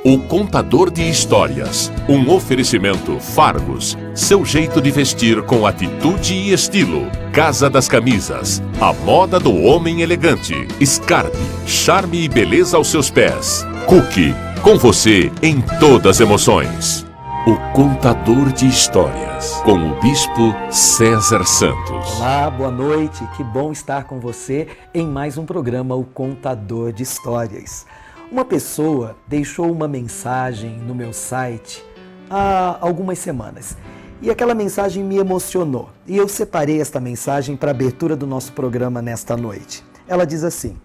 O Contador de Histórias, um oferecimento Fargos, seu jeito de vestir com atitude e estilo. Casa das Camisas, a moda do homem elegante. Scarpe, charme e beleza aos seus pés. Cookie, com você em todas as emoções. O Contador de Histórias, com o Bispo César Santos. Olá, boa noite, que bom estar com você em mais um programa O Contador de Histórias. Uma pessoa deixou uma mensagem no meu site há algumas semanas e aquela mensagem me emocionou e eu separei esta mensagem para a abertura do nosso programa nesta noite. Ela diz assim: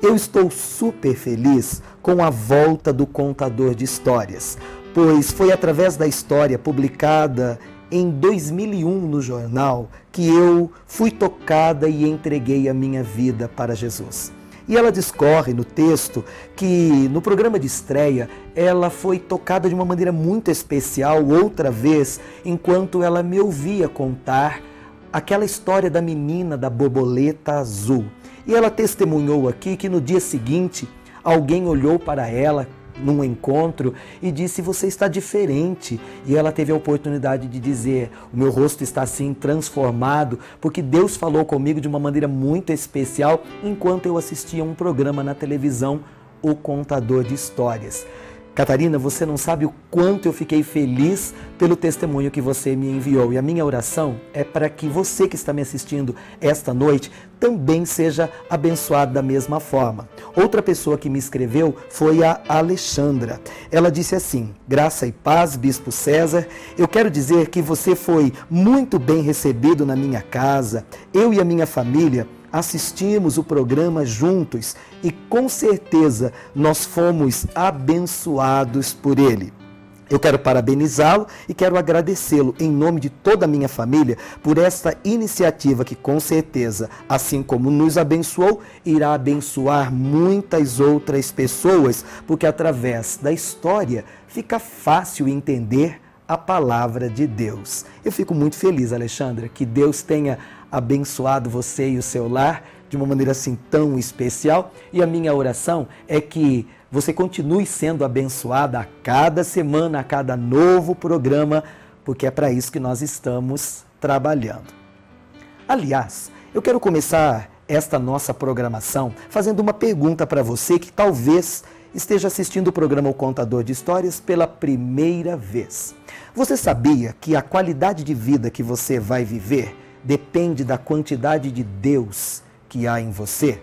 eu estou super feliz com a volta do Contador de Histórias, pois foi através da história publicada em 2001 no jornal que eu fui tocada e entreguei a minha vida para Jesus. E ela discorre no texto que no programa de estreia ela foi tocada de uma maneira muito especial outra vez, enquanto ela me ouvia contar aquela história da menina da borboleta azul. E ela testemunhou aqui que no dia seguinte alguém olhou para ela num encontro e disse: você está diferente. E ela teve a oportunidade de dizer: o meu rosto está assim transformado porque Deus falou comigo de uma maneira muito especial enquanto eu assistia um programa na televisão, O Contador de Histórias. Catarina, você não sabe o quanto eu fiquei feliz pelo testemunho que você me enviou. E a minha oração é para que você que está me assistindo esta noite também seja abençoado da mesma forma. Outra pessoa que me escreveu foi a Alexandra. Ela disse assim: graça e paz, Bispo César, eu quero dizer que você foi muito bem recebido na minha casa. Eu e a minha família assistimos o programa juntos e com certeza nós fomos abençoados por ele. Eu quero parabenizá-lo e quero agradecê-lo em nome de toda a minha família por esta iniciativa que com certeza, assim como nos abençoou, irá abençoar muitas outras pessoas, porque através da história fica fácil entender a palavra de Deus. Eu fico muito feliz, Alexandra, que Deus tenha abençoado você e o seu lar de uma maneira assim tão especial, e a minha oração é que você continue sendo abençoada a cada semana, a cada novo programa, porque é para isso que nós estamos trabalhando. Aliás, eu quero começar esta nossa programação fazendo uma pergunta para você que talvez esteja assistindo o programa O Contador de Histórias pela primeira vez. Você sabia que a qualidade de vida que você vai viver depende da quantidade de Deus que há em você?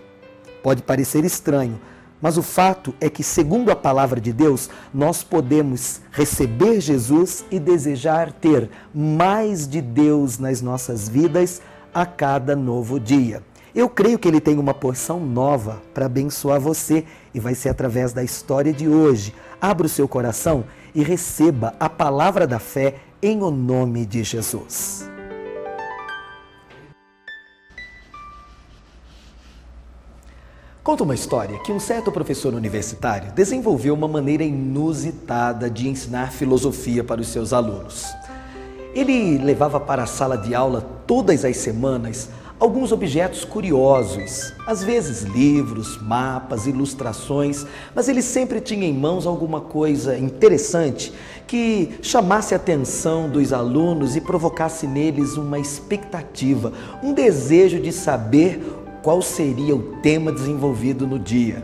Pode parecer estranho, mas o fato é que, segundo a palavra de Deus, nós podemos receber Jesus e desejar ter mais de Deus nas nossas vidas a cada novo dia. Eu creio que Ele tem uma porção nova para abençoar você e vai ser através da história de hoje. Abra o seu coração e receba a palavra da fé em o nome de Jesus. Conta uma história que um certo professor universitário desenvolveu uma maneira inusitada de ensinar filosofia para os seus alunos. Ele levava para a sala de aula todas as semanas alguns objetos curiosos, às vezes livros, mapas, ilustrações, mas ele sempre tinha em mãos alguma coisa interessante que chamasse a atenção dos alunos e provocasse neles uma expectativa, um desejo de saber qual seria o tema desenvolvido no dia.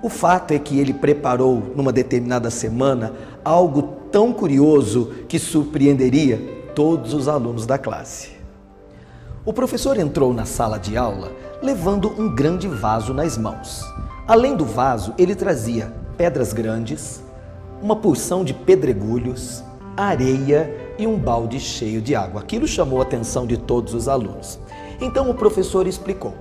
O fato é que ele preparou, numa determinada semana, algo tão curioso que surpreenderia todos os alunos da classe. O professor entrou na sala de aula levando um grande vaso nas mãos. Além do vaso, ele trazia pedras grandes, uma porção de pedregulhos, areia e um balde cheio de água. Aquilo chamou a atenção de todos os alunos. Então o professor explicou: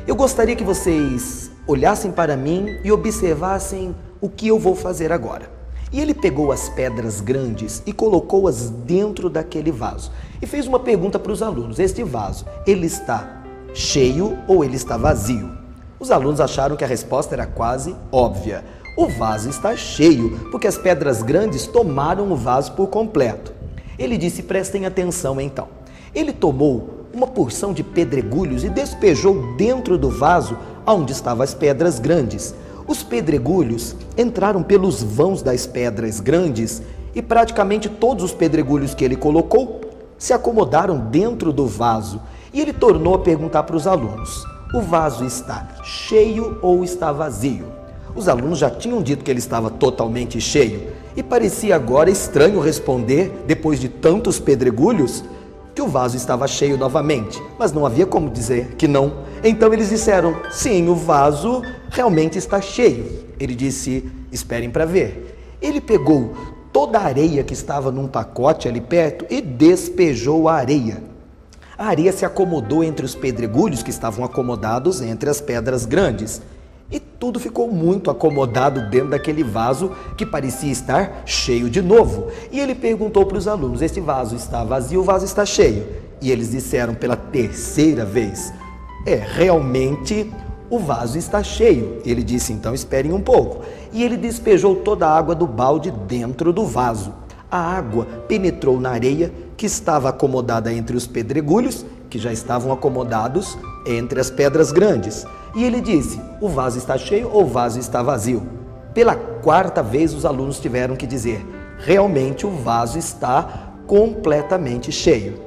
eu gostaria que vocês olhassem para mim e observassem o que eu vou fazer agora. E ele pegou as pedras grandes e colocou-as dentro daquele vaso. E fez uma pergunta para os alunos: este vaso, ele está cheio ou ele está vazio? Os alunos acharam que a resposta era quase óbvia. O vaso está cheio, porque as pedras grandes tomaram o vaso por completo. Ele disse: prestem atenção então. Ele tomou uma porção de pedregulhos e despejou dentro do vaso onde estavam as pedras grandes. Os pedregulhos entraram pelos vãos das pedras grandes e praticamente todos os pedregulhos que ele colocou se acomodaram dentro do vaso. E ele tornou a perguntar para os alunos: o vaso está cheio ou está vazio? Os alunos já tinham dito que ele estava totalmente cheio e parecia agora estranho responder, depois de tantos pedregulhos, que o vaso estava cheio novamente, mas não havia como dizer que não. Então eles disseram: sim, o vaso realmente está cheio. Ele disse: esperem para ver. Ele pegou toda a areia que estava num pacote ali perto e despejou a areia. A areia se acomodou entre os pedregulhos que estavam acomodados entre as pedras grandes. E tudo ficou muito acomodado dentro daquele vaso que parecia estar cheio de novo. E ele perguntou para os alunos: esse vaso está vazio, o vaso está cheio? E eles disseram pela terceira vez: realmente o vaso está cheio. Ele disse: então esperem um pouco. E ele despejou toda a água do balde dentro do vaso. A água penetrou na areia que estava acomodada entre os pedregulhos, que já estavam acomodados entre as pedras grandes. E ele disse: o vaso está cheio ou o vaso está vazio? Pela quarta vez os alunos tiveram que dizer: realmente o vaso está completamente cheio.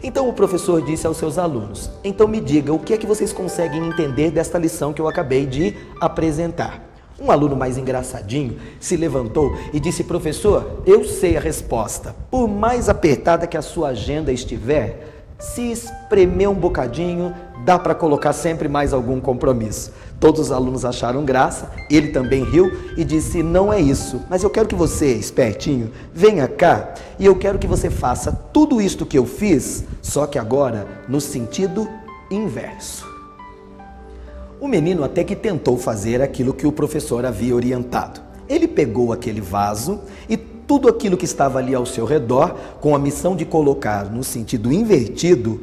Então o professor disse aos seus alunos: então me diga, o que é que vocês conseguem entender desta lição que eu acabei de apresentar? Um aluno mais engraçadinho se levantou e disse: professor, eu sei a resposta. Por mais apertada que a sua agenda estiver, se espremer um bocadinho, dá para colocar sempre mais algum compromisso. Todos os alunos acharam graça, ele também riu e disse: não é isso, mas eu quero que você, espertinho, venha cá e eu quero que você faça tudo isto que eu fiz, só que agora no sentido inverso. O menino até que tentou fazer aquilo que o professor havia orientado. Ele pegou aquele vaso e tudo aquilo que estava ali ao seu redor, com a missão de colocar no sentido invertido,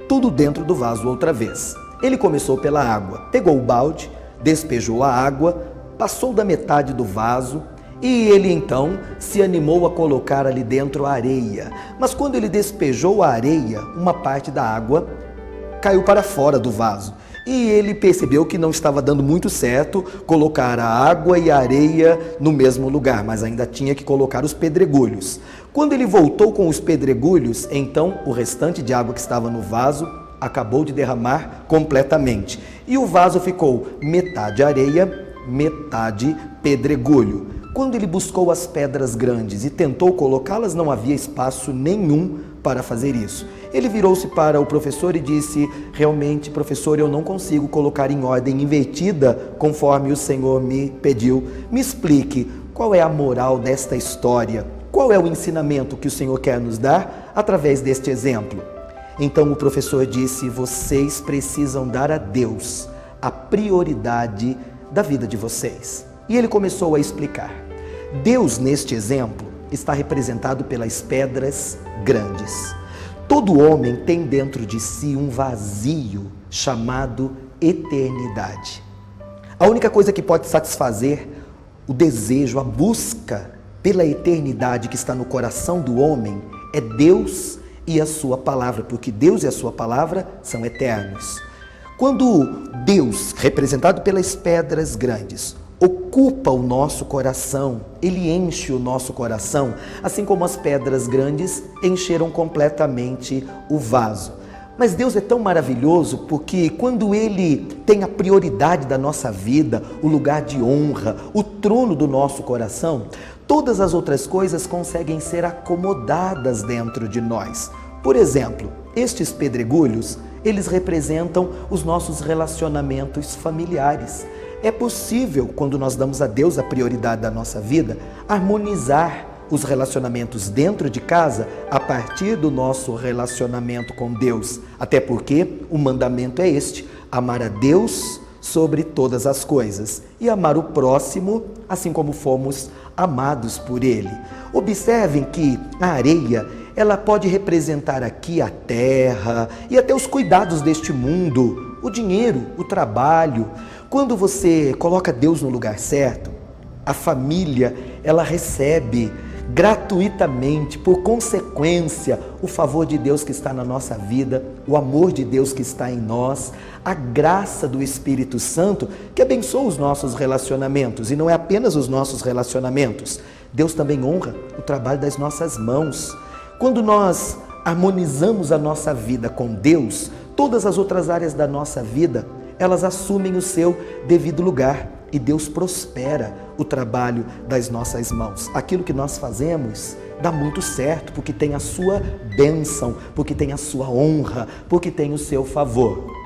tudo dentro do vaso outra vez. Ele começou pela água, pegou o balde, despejou a água, passou da metade do vaso e ele então se animou a colocar ali dentro a areia. Mas quando ele despejou a areia, uma parte da água caiu para fora do vaso. E ele percebeu que não estava dando muito certo colocar a água e a areia no mesmo lugar, mas ainda tinha que colocar os pedregulhos. Quando ele voltou com os pedregulhos, então o restante de água que estava no vaso acabou de derramar completamente. E o vaso ficou metade areia, metade pedregulho. Quando ele buscou as pedras grandes e tentou colocá-las, não havia espaço nenhum para fazer isso. Ele virou-se para o professor e disse: realmente, professor, eu não consigo colocar em ordem invertida conforme o Senhor me pediu. Me explique, qual é a moral desta história? Qual é o ensinamento que o Senhor quer nos dar através deste exemplo? Então o professor disse: vocês precisam dar a Deus a prioridade da vida de vocês. E ele começou a explicar. Deus, neste exemplo, está representado pelas pedras grandes. Todo homem tem dentro de si um vazio chamado eternidade. A única coisa que pode satisfazer o desejo, a busca pela eternidade que está no coração do homem é Deus e a sua palavra, porque Deus e a sua palavra são eternos. Quando Deus, representado pelas pedras grandes, ocupa o nosso coração, ele enche o nosso coração, assim como as pedras grandes encheram completamente o vaso. Mas Deus é tão maravilhoso porque quando ele tem a prioridade da nossa vida, o lugar de honra, o trono do nosso coração, todas as outras coisas conseguem ser acomodadas dentro de nós. Por exemplo, estes pedregulhos, eles representam os nossos relacionamentos familiares. É possível, quando nós damos a Deus a prioridade da nossa vida, harmonizar os relacionamentos dentro de casa a partir do nosso relacionamento com Deus. Até porque o mandamento é este: amar a Deus sobre todas as coisas e amar o próximo assim como fomos amados por Ele. Observem que a areia, ela pode representar aqui a terra e até os cuidados deste mundo, o dinheiro, o trabalho. Quando você coloca Deus no lugar certo, a família, ela recebe gratuitamente, por consequência, o favor de Deus que está na nossa vida, o amor de Deus que está em nós, a graça do Espírito Santo que abençoa os nossos relacionamentos. E não é apenas os nossos relacionamentos, Deus também honra o trabalho das nossas mãos. Quando nós harmonizamos a nossa vida com Deus, todas as outras áreas da nossa vida, elas assumem o seu devido lugar e Deus prospera o trabalho das nossas mãos. Aquilo que nós fazemos dá muito certo, porque tem a sua bênção, porque tem a sua honra, porque tem o seu favor.